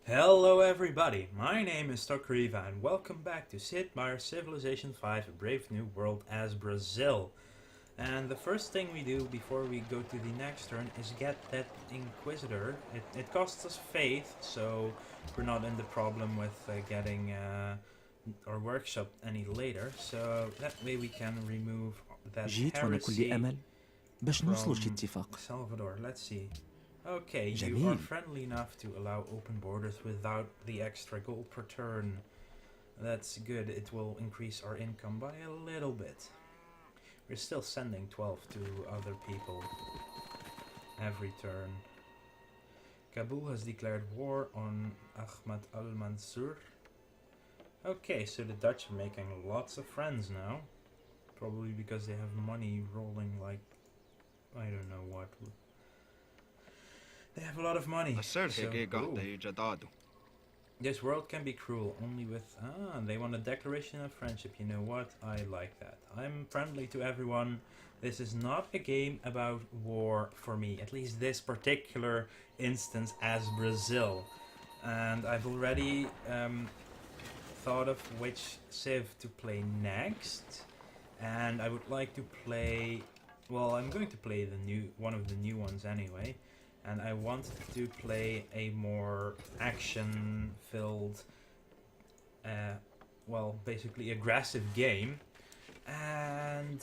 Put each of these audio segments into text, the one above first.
Hello everybody, my name is Tokriva and welcome back to Sid Meier's Civilization 5 A Brave New World as Brazil. And the first thing we do before we go to the next turn is get that Inquisitor. It costs us faith, so we're not in the problem with getting our workshop any later. So that way we can remove that جيت وأنا كل heresy أمل باش نوصلوا لشي from اتفاق. Salvador. Let's see. Okay, you are جميل. friendly enough to allow open borders without the extra gold per turn. That's good, it will increase our income by a little bit. We're still sending 12 to other people every turn. Kabul has declared war on Ahmad al-Mansur. Okay, so the Dutch are making lots of friends now. Probably because they have money rolling like, I don't know what. They have a lot of money. So, this world can be cruel only with... they want a declaration of friendship. You know what? I like that. I'm friendly to everyone. This is not a game about war for me. At least this particular instance as Brazil. And I've already thought of which civ to play next. And I would like to play... Well, I'm going to play one of the new ones anyway. And I want to play a more action-filled, basically aggressive game. And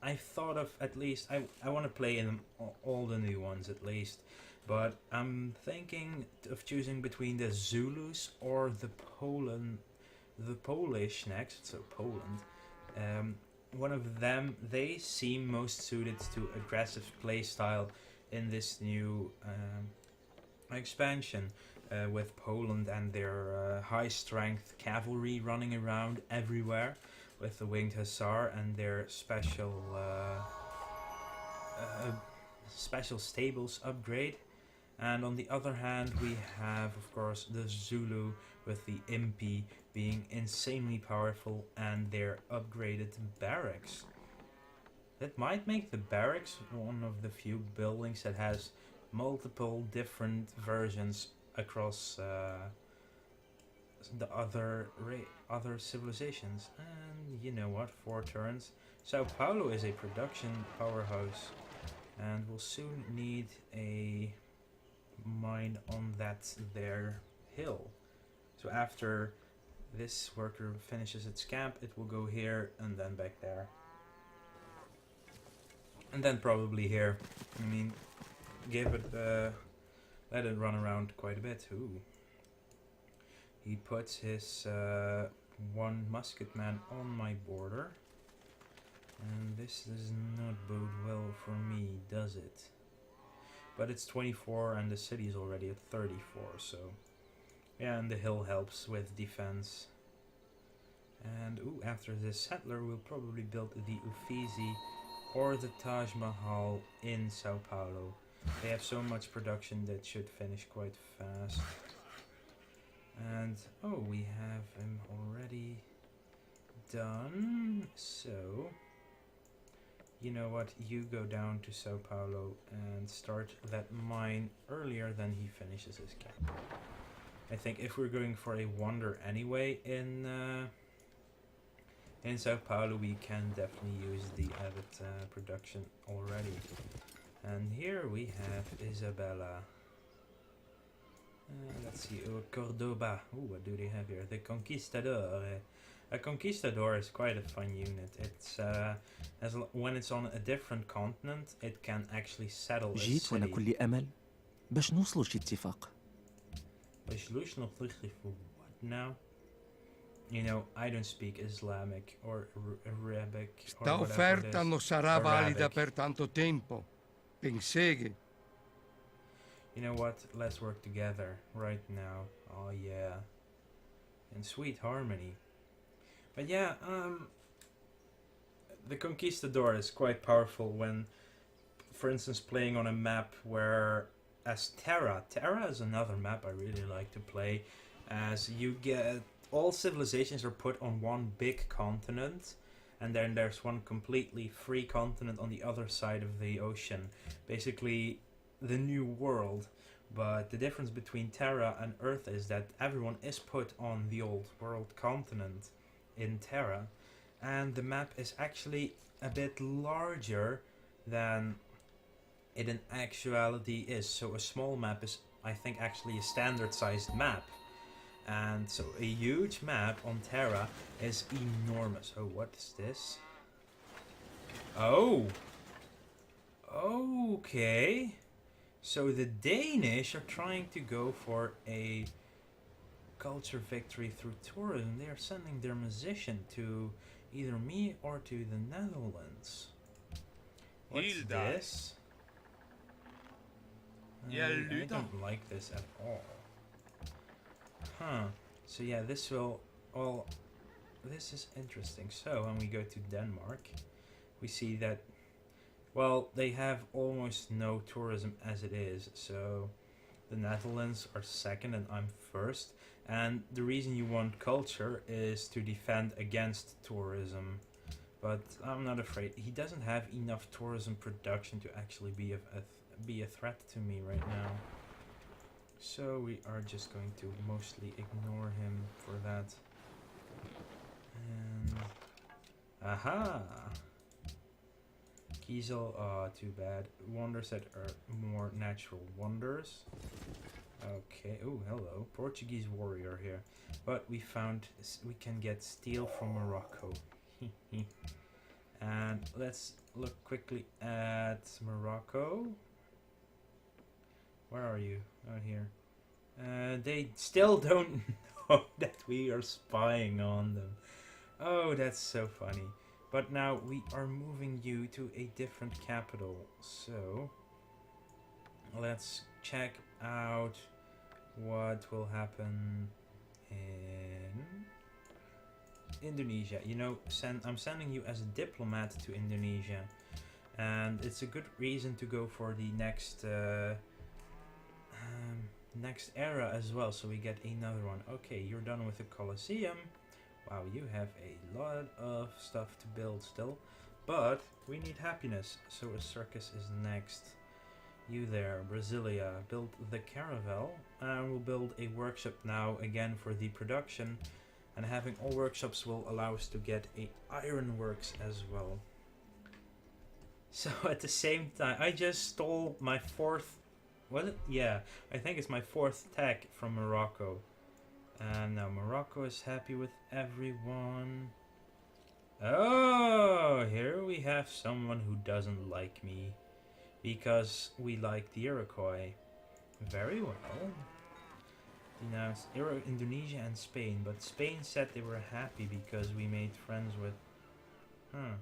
I thought of at least, I want to play in all the new ones at least. But I'm thinking of choosing between the Zulus or the Polish next, so Poland. One of them, they seem most suited to aggressive playstyle in this new expansion with Poland and their high-strength cavalry running around everywhere with the Winged Hussar and their special stables upgrade. And on the other hand, we have, of course, the Zulu with the Impi being insanely powerful and their upgraded barracks. That might make the barracks one of the few buildings that has multiple different versions across the other civilizations. And you know what, 4 turns. Sao Paulo is a production powerhouse and will soon need a mine on their hill. So after this worker finishes its camp, it will go here and then back there. And then probably here. I mean, let it run around quite a bit. Ooh. He puts his one musketman on my border. And this does not bode well for me, does it? But it's 24 and the city is already at 34, so... Yeah, and the hill helps with defense. And after this settler, we'll probably build the Uffizi or the Taj Mahal in Sao Paulo. They have so much production that should finish quite fast. And we have him already done. So you know what, you go down to Sao Paulo and start that mine earlier than he finishes his camp. I think if we're going for a wonder anyway in Sao Paulo, we can definitely use the added production already. And here we have Isabella. Let's see, Cordoba. What do they have here? The Conquistador. A Conquistador is quite a fun unit. It's when it's on a different continent, it can actually settle a جيت وأنا city. كل أمل باش نوصلوا لشي اتفاق. What now? You know, I don't speak Islamic or Arabic. Sta offerta non sarà valida per tanto tempo. Penseghe. You know what? Let's work together right now. Oh yeah. In sweet harmony. But yeah, the Conquistador is quite powerful when, for instance, playing on a map where, as Terra is another map I really like to play, as you get, all civilizations are put on one big continent, and then there's one completely free continent on the other side of the ocean. Basically, the new world, But the difference between Terra and Earth is that everyone is put on the old world continent in Terra, and the map is actually a bit larger than it in actuality is. So a small map is, I think, actually a standard sized map. And so a huge map on Terra is enormous. Oh, what is this? Oh! Okay. So the Danish are trying to go for a culture victory through tourism. They are sending their musician to either me or to the Netherlands. What's Hilda. this? Ja, I lytter. don't like this at all. Huh. So yeah, this will... Well, this is interesting. So when we go to Denmark, we see that... Well, they have almost no tourism as it is. So the Netherlands are second and I'm first. And the reason you want culture is to defend against tourism. But I'm not afraid. He doesn't have enough tourism production to actually be a threat to me right now. So we are just going to mostly ignore him for that. And... Aha! Kiesel, too bad. Wonders that are more natural wonders. Okay, oh, hello. Portuguese warrior here. But we found we can get steel from Morocco. And let's look quickly at Morocco. Where are you? Oh, here. They still don't know that we are spying on them. Oh, that's so funny. But now we are moving you to a different capital. So let's check out what will happen in Indonesia. You know, I'm sending you as a diplomat to Indonesia. And it's a good reason to go for the next next era as well, so we get another one. Okay, you're done with the Colosseum. Wow, you have a lot of stuff to build still, but we need happiness, so a circus is next. You there, Brasilia, build the caravel, and we'll build a workshop now again for the production, and having all workshops will allow us to get a ironworks as well. So at the same time, I just stole my fourth... Was it? Yeah, I think it's my fourth tech from Morocco. And now Morocco is happy with everyone. Oh, here we have someone who doesn't like me. Because we like the Iroquois. Very well. Now it's Indonesia and Spain. But Spain said they were happy because we made friends with... Huh.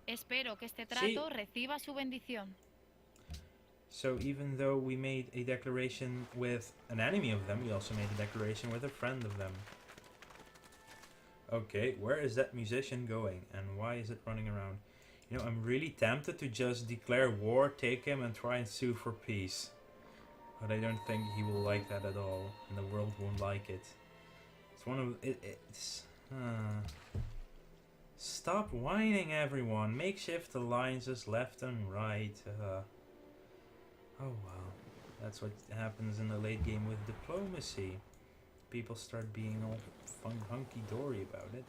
Espero que este trato reciba su bendición. So even though we made a declaration with an enemy of them, we also made a declaration with a friend of them. Okay, where is that musician going? And why is it running around? You know, I'm really tempted to just declare war, take him, and try and sue for peace. But I don't think he will like that at all, and the world won't like it. It's one of... It's... Stop whining, everyone. Makeshift alliances left and right. Oh wow, that's what happens in the late game with diplomacy. People start being all hunky-dory about it.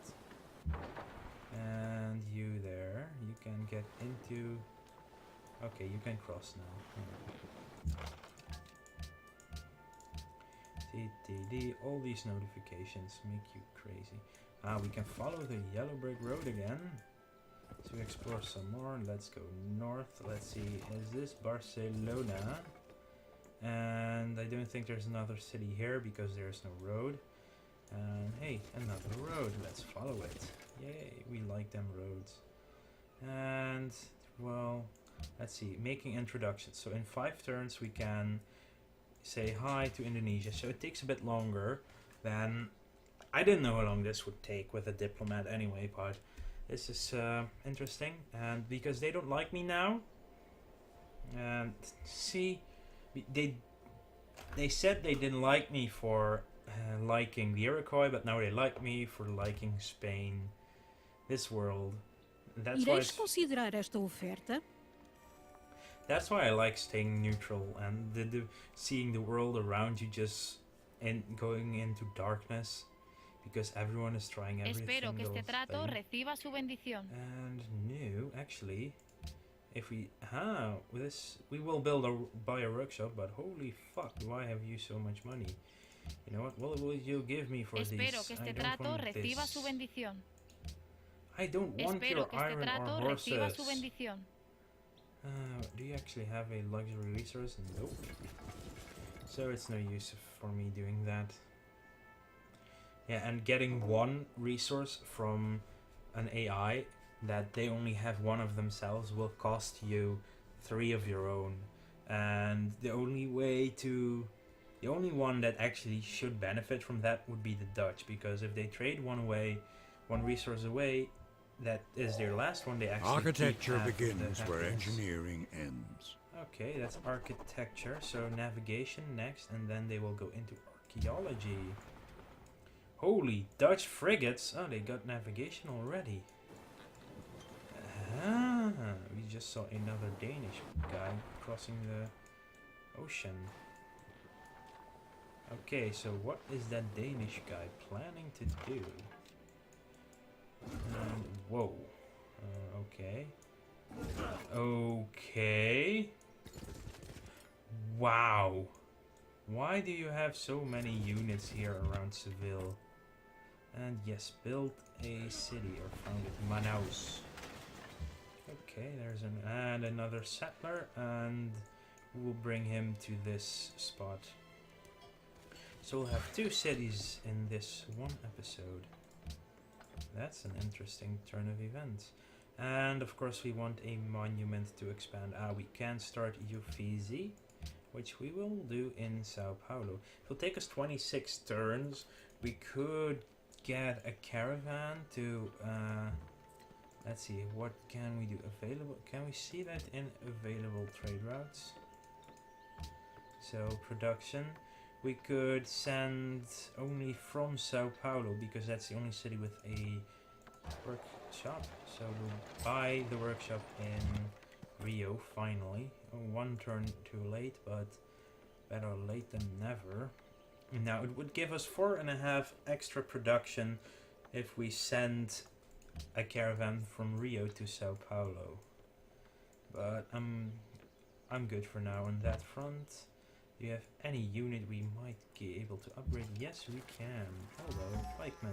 And you there, you can get into... Okay, you can cross now. TTD, all these notifications make you crazy. Ah, we can follow the yellow brick road again. To explore some more. Let's go north. Let's see, is this Barcelona? And I don't think there's another city here because there's no road. And hey, another road. Let's follow it. Yay, we like them roads. And well, let's see, making introductions. So in 5 turns we can say hi to Indonesia. So it takes a bit longer than... I didn't know how long this would take with a diplomat anyway, but this is interesting. And because they don't like me now, and see, they said they didn't like me for liking the Iroquois, but now they like me for liking Spain, this world. That's why Ireis considerar esta oferta? That's why I like staying neutral and seeing the world around you just going into darkness, because everyone is trying everything. Espero que este they'll trato think. reciba su bendición. And no, actually, if we with this we will buy a workshop, but holy fuck, do I have you so much money? You know what? What will you give me for Espero these? que I este don't trato want reciba this. su bendición. I don't want Espero your que este iron trato or reciba su horses. bendición. Do you actually have a luxury resource? Nope. So it's no use for me doing that. Yeah, and getting one resource from an AI that they only have one of themselves will cost you 3 of your own. And the only one that actually should benefit from that would be the Dutch, because if they trade one resource away, that is their last one. They actually Architecture keep half of the begins where happiness. engineering ends. Okay, that's architecture. So navigation next, and then they will go into archaeology. Holy Dutch frigates! Oh, they got navigation already. We just saw another Danish guy crossing the ocean. Okay, so what is that Danish guy planning to do? Whoa. Okay. Okay. Wow. Why do you have so many units here around Seville? And yes, build a city or found it. Manaus. Okay, there's another settler, and we'll bring him to this spot. So we'll have 2 cities in this one episode. That's an interesting turn of events. And of course we want a monument to expand. We can start Uffizi, which we will do in Sao Paulo. It will take us 26 turns. We could get a caravan to... let's see, what can we do? Available? Can we see that in available trade routes? So production. We could send only from Sao Paulo, because that's the only city with a workshop. So we'll buy the workshop in Rio finally. 1 turn too late, but better late than never. Now it would give us 4.5 extra production if we send a caravan from Rio to Sao Paulo. But I'm good for now on that front. Do you have any unit we might be able to upgrade? Yes, we can. Hello, pikemen.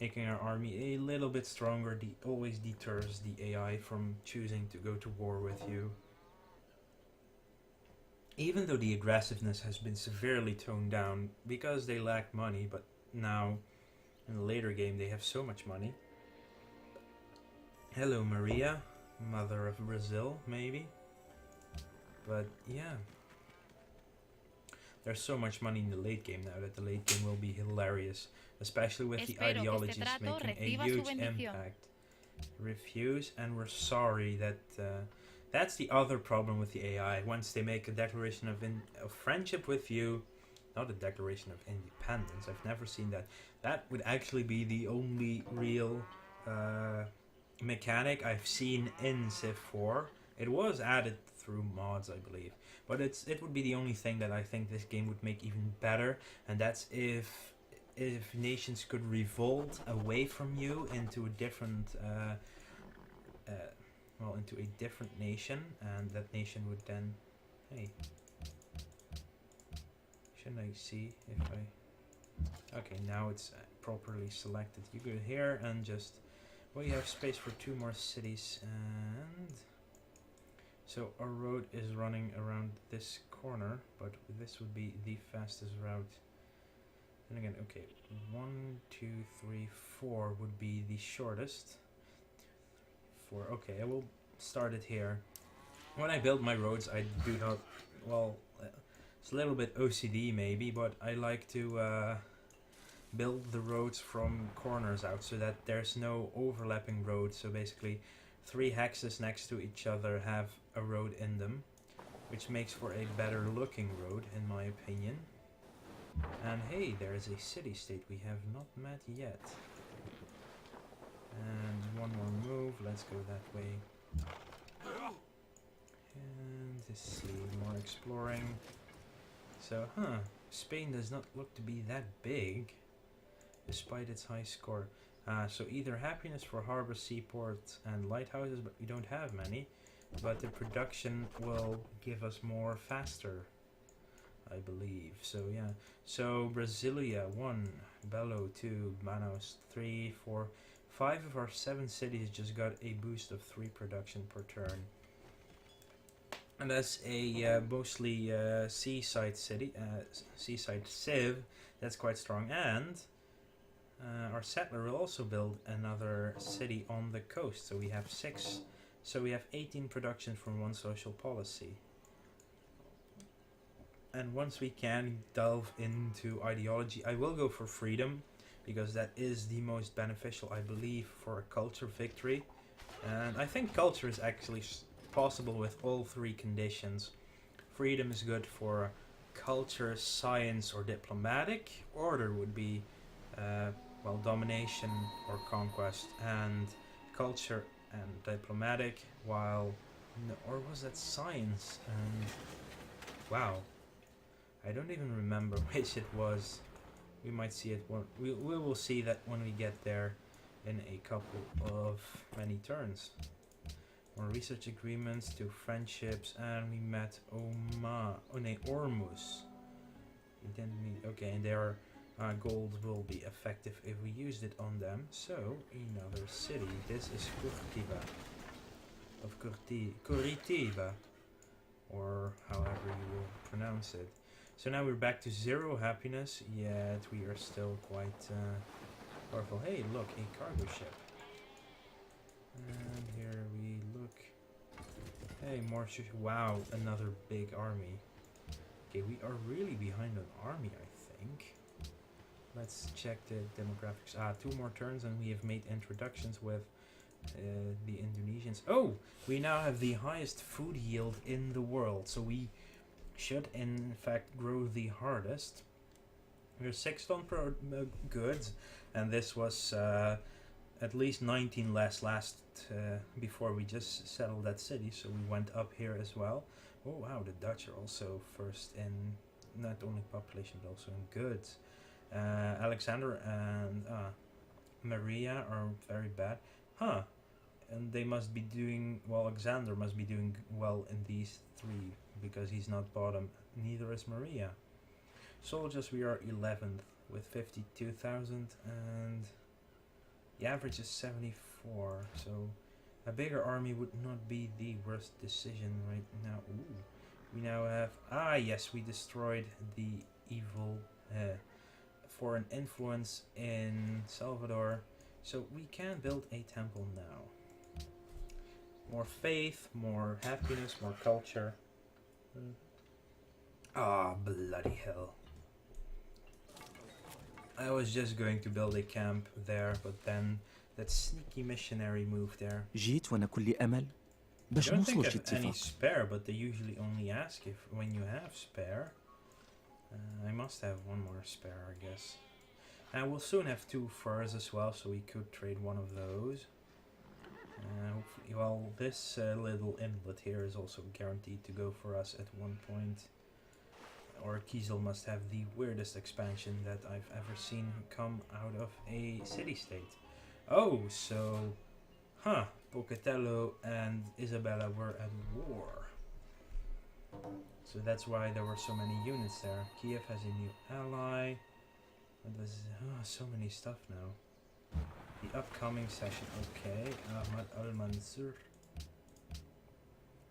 Making our army a little bit stronger always deters the AI from choosing to go to war with you. Even though the aggressiveness has been severely toned down because they lack money, but now in the later game they have so much money. Hello, Maria, mother of Brazil, maybe. But yeah. There's so much money in the late game now that the late game will be hilarious, especially with the ideologies making a huge impact. Refuse, and we're sorry that that's the other problem with the AI. Once they make a declaration of friendship with you, not a declaration of independence. I've never seen that. That would actually be the only real mechanic I've seen in Civ 4. It was added through mods, I believe. But it would be the only thing that I think this game would make even better, and that's if nations could revolt away from you into a different into a different nation, and that nation would then, hey, shouldn't I see if I, okay, now it's properly selected. You go here and just, well, you have space for 2 more cities, and so our road is running around this corner, but this would be the fastest route. And again, okay, 1, 2, 3, 4 would be the shortest. 4, okay, I will start it here. When I build my roads, I do not, well, it's a little bit OCD maybe, but I like to build the roads from corners out so that there's no overlapping roads. So basically 3 hexes next to each other have a road in them, which makes for a better looking road in my opinion. And hey, there is a city-state we have not met yet. And 1 more move, let's go that way. Let's see, more exploring. So, Spain does not look to be that big, despite its high score. So either happiness for harbor, seaport, and lighthouses, but we don't have many. But the production will give us more faster, I believe. So yeah. So Brasilia 1, Belo 2, Manaus 3, 4, 5 of our 7 cities just got a boost of 3 production per turn. And that's a mostly seaside city, seaside civ. That's quite strong. And our settler will also build another city on the coast. So we have 6. So we have 18 production from 1 social policy. And once we can delve into ideology, I will go for freedom, because that is the most beneficial, I believe, for a culture victory. And I think culture is actually possible with all 3 conditions. Freedom is good for culture, science, or diplomatic. Order would be, well, domination or conquest, and culture and diplomatic, while, no, or was that science? And wow, I don't even remember which it was. We might see it. We will see that when we get there in a couple of many turns. More research agreements to friendships, and we met Ormus. We didn't meet. Okay, and their gold will be effective if we used it on them. So another city. This is Curitiba. Of Curitiba, or however you will pronounce it. So now we're back to 0 happiness, yet we are still quite powerful. Hey, look, a cargo ship. And here we look. Hey, more wow, another big army. Okay, we are really behind an army, I think. Let's check the demographics. 2 more turns and we have made introductions with the Indonesians. Oh, we now have the highest food yield in the world, so we should in fact grow the hardest. We're 6 ton per goods, and this was at least 19 less last before we just settled that city, so we went up here as well. Oh wow, the Dutch are also first in not only population but also in goods. Alexander and Maria are very bad. And they must be doing well. Alexander must be doing well in these 3 because he's not bottom. Neither is Maria. Soldiers, we are 11th with 52,000, and the average is 74. So a bigger army would not be the worst decision right now. Ooh, we now have yes, we destroyed the evil foreign influence in Salvador, so we can build a temple now. More faith, more happiness, more culture. Bloody hell. I was just going to build a camp there, but then that sneaky missionary moved there. جيت وأنا كل أمل I باش don't think نوصل I شي have any اتفاق. spare, but they usually only ask if when you have spare. I must have 1 more spare, I guess. And we'll soon have 2 furs as well, so we could trade 1 of those. Hopefully, well, this little inlet here is also guaranteed to go for us at 1 point. Or Kiesel must have the weirdest expansion that I've ever seen come out of a city-state. Oh, so, Pocatello and Isabella were at war. So that's why there were so many units there. Kiev has a new ally. And there's so many stuff now. The upcoming session, okay. Ahmad al-Mansur.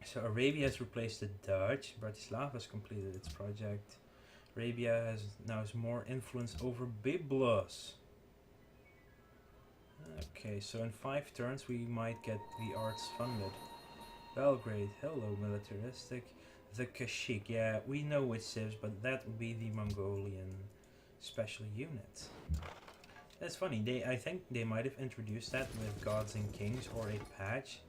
So Arabia has replaced the Dutch. Bratislava has completed its project. Arabia has more influence over Byblos. Okay, so in 5 turns we might get the arts funded. Belgrade, hello, militaristic. The Kashik, yeah, we know which civs, but that would be the Mongolian special unit. That's funny, I think they might have introduced that with Gods and Kings or a patch,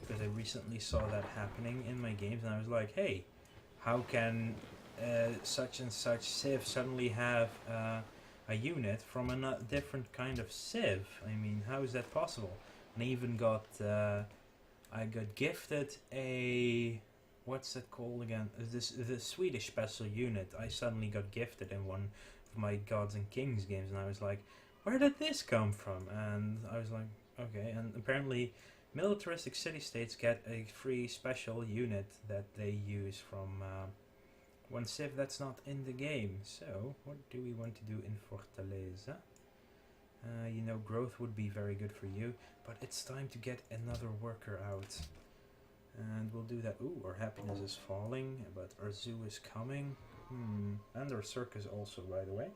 because I recently saw that happening in my games, and I was like, hey, how can such and such civ suddenly have a unit from a different kind of civ? I mean, how is that possible? And I even got I got gifted a what's that called again? This the Swedish special unit. I suddenly got gifted in one of my Gods and Kings games, and I was like, where did this come from? And I was like, okay. And apparently, militaristic city-states get a free special unit that they use from one civ that's not in the game. So, what do we want to do in Fortaleza? You know, growth would be very good for you, but it's time to get another worker out. And we'll do that. Ooh, our happiness is falling, but our zoo is coming. And our circus also, by the way.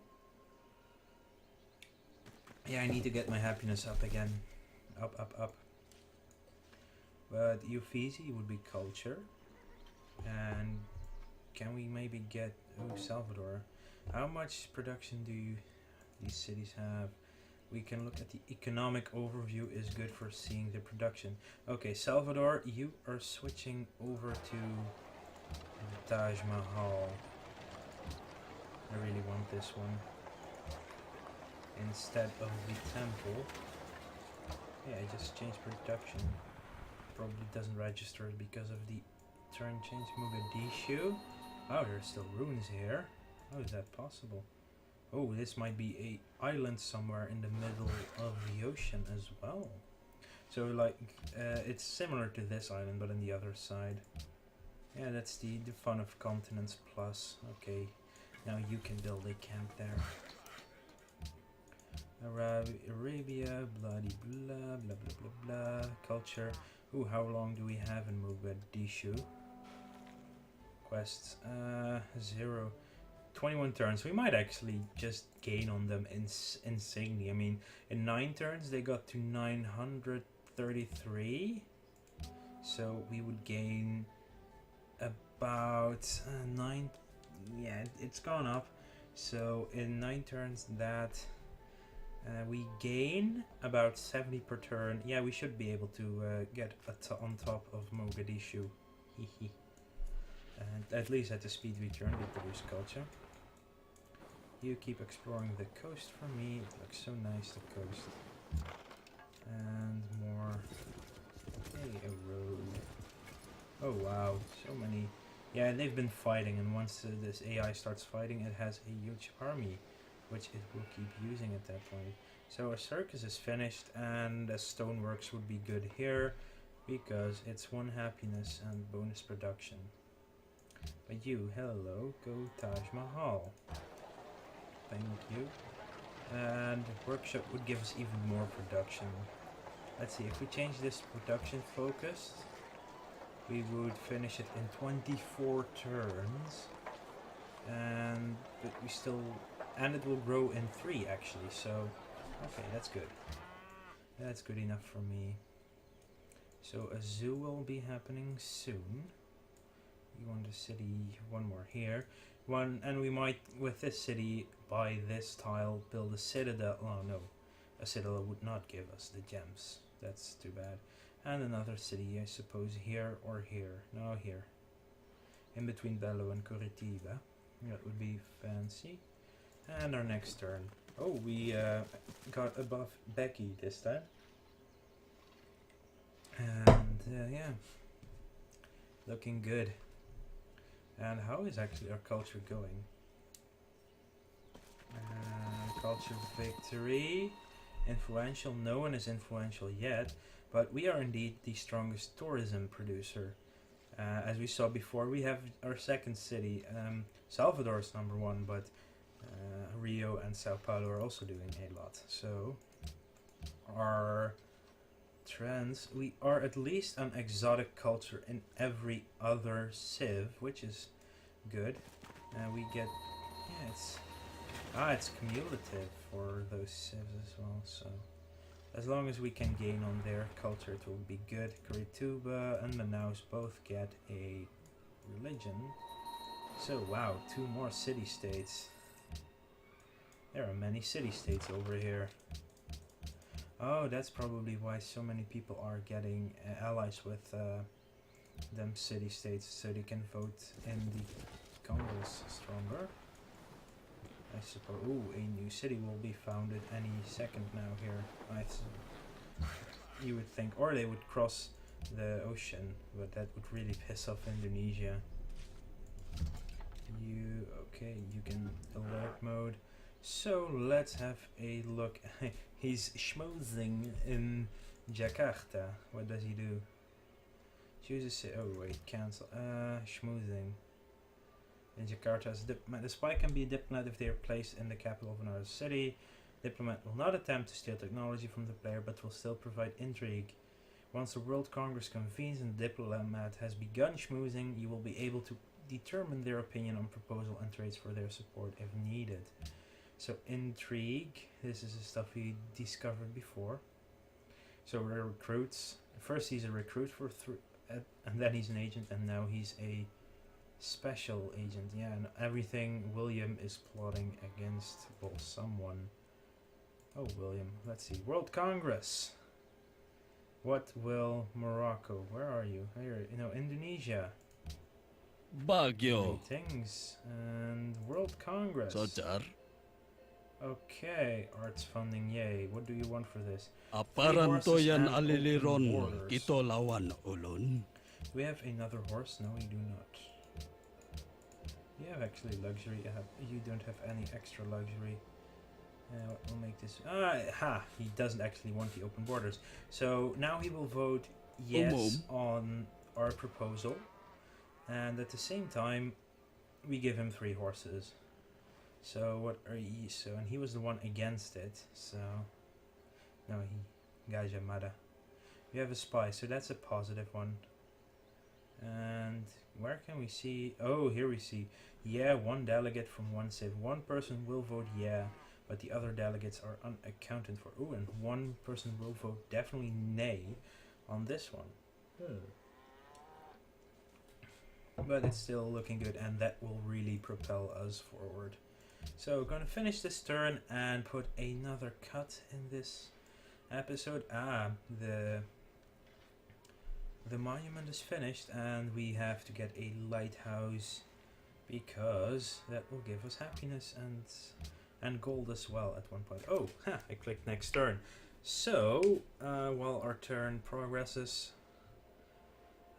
Yeah, I need to get my happiness up again. Up, up, up. But Uffizi would be culture. And can we maybe get... Oh, Salvador. How much production do these cities have? We can look at the economic overview is good for seeing the production. Okay, Salvador, you are switching over to the Taj Mahal. I really want this one instead of the temple. Yeah, I just changed production. Probably doesn't register because of the turn change. Mogadishu. Oh, there's still ruins here. How is that possible? Oh, this might be a island somewhere in the middle of the ocean as well. So like, it's similar to this island, but on the other side. Yeah, that's the fun of Continents Plus. Okay, now you can build a camp there. Arabia, bloody blah, blah, blah, blah, blah. Culture. Ooh, how long do we have in Mogadishu? Quests, 0. 21 turns. We might actually just gain on them insanely. I mean, in 9 turns they got to 933. So we would gain about 9. Yeah, it's gone up. So in 9 turns that we gain about 70 per turn. Yeah, we should be able to get on top of Mogadishu. And at least at the speed we turn, we produce culture. You keep exploring the coast for me. It looks so nice, the coast. And more. Hey, a road. Oh wow, so many. Yeah, they've been fighting, and once this AI starts fighting, it has a huge army, which it will keep using at that point. So a circus is finished, and a stoneworks would be good here, because it's 1 happiness and bonus production. But you, hello, go Taj Mahal. Thank you. And workshop would give us even more production. Let's see, if we change this production focused, we would finish it in 24 turns. And but we still, and it will grow in 3 actually, so okay, that's good. That's good enough for me. So a zoo will be happening soon. We want a city, 1 more here. And we might, with this city, by this tile, build a citadel. Oh no, a citadel would not give us the gems. That's too bad. And another city, I suppose, here or here. No, here. In between Bello and Curitiba. That would be fancy. And our next turn. Oh, we got above Becky this time. And yeah, looking good. And how is actually our culture going? Culture victory. Influential. No one is influential yet, but we are indeed the strongest tourism producer. As we saw before, we have our second city. Salvador is number 1, but Rio and Sao Paulo are also doing a lot. So our trends, we are at least an exotic culture in every other civ, which is good. We get, yeah, it's cumulative for those civs as well, so as long as we can gain on their culture, it will be good. Curitiba and Manaus both get a religion. So wow, 2 more city-states. There are many city-states over here. Oh, that's probably why so many people are getting allies with them city-states, so they can vote in the Congress stronger. I suppose. Ooh, a new city will be founded any second now here. You would think, or they would cross the ocean, but that would really piss off Indonesia. Okay, you can alert mode. So let's have a look. He's schmoozing in Jakarta. What does he do? Choose a oh wait, cancel. Schmoozing. In Jakarta, as a diplomat, the spy can be a diplomat if they are placed in the capital of another city. Diplomat will not attempt to steal technology from the player, but will still provide intrigue. Once the World Congress convenes and the diplomat has begun schmoozing, you will be able to determine their opinion on proposal and trades for their support if needed. So intrigue, this is the stuff we discovered before. So we're recruits. First he's a recruit for and then he's an agent, and now he's a special agent. Yeah, and everything William is plotting against, well, someone. Oh, William, let's see. World Congress. What will Morocco? Where are you? Here, Indonesia. Baguio. Meetings and World Congress. Sojar. Okay, arts funding, yay. What do you want for this? Aparanto yan and aliliron open borders. kito lawan ulun. Do we have another horse? No, we do not. You have actually luxury. You don't have any extra luxury. What will make this? He doesn't actually want the open borders. So now he will vote yes on our proposal, and at the same time, we give him 3 horses. So what are you? So and he was the one against it. So no, Gajah Mada. We have a spy, so that's a positive one. And where can we see? Oh, here we see. Yeah, 1 delegate from 1 civ. 1 person will vote yeah, but the other delegates are unaccounted for. Oh, and 1 person will vote definitely nay on this one. But it's still looking good, and that will really propel us forward. So, gonna finish this turn and put another cut in this episode. The monument is finished, and we have to get a lighthouse, because that will give us happiness and gold as well at one point. Oh, I clicked next turn. So, while our turn progresses...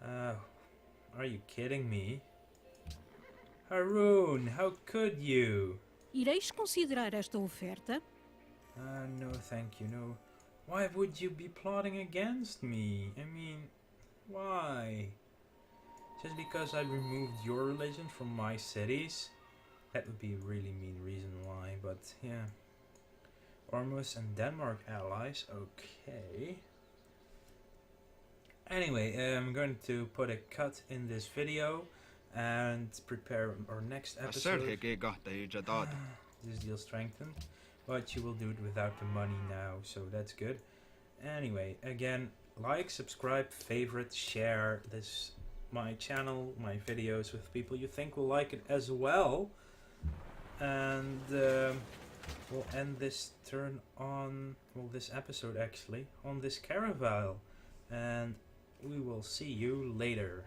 are you kidding me? Haroon, how could you? Ireis considerar esta oferta? No thank you, no. Why would you be plotting against me? I mean, why? Just because I removed your religion from my cities? That would be a really mean reason why, but yeah. Ormus and Denmark allies, okay. Anyway, I'm going to put a cut in this video and prepare our next episode. This deal strengthened, but you will do it without the money now, so that's good. Anyway, again, like, subscribe, favorite, share my channel, my videos with people you think will like it as well. And we'll end this turn on, well, this episode actually, on this caravel. And we will see you later.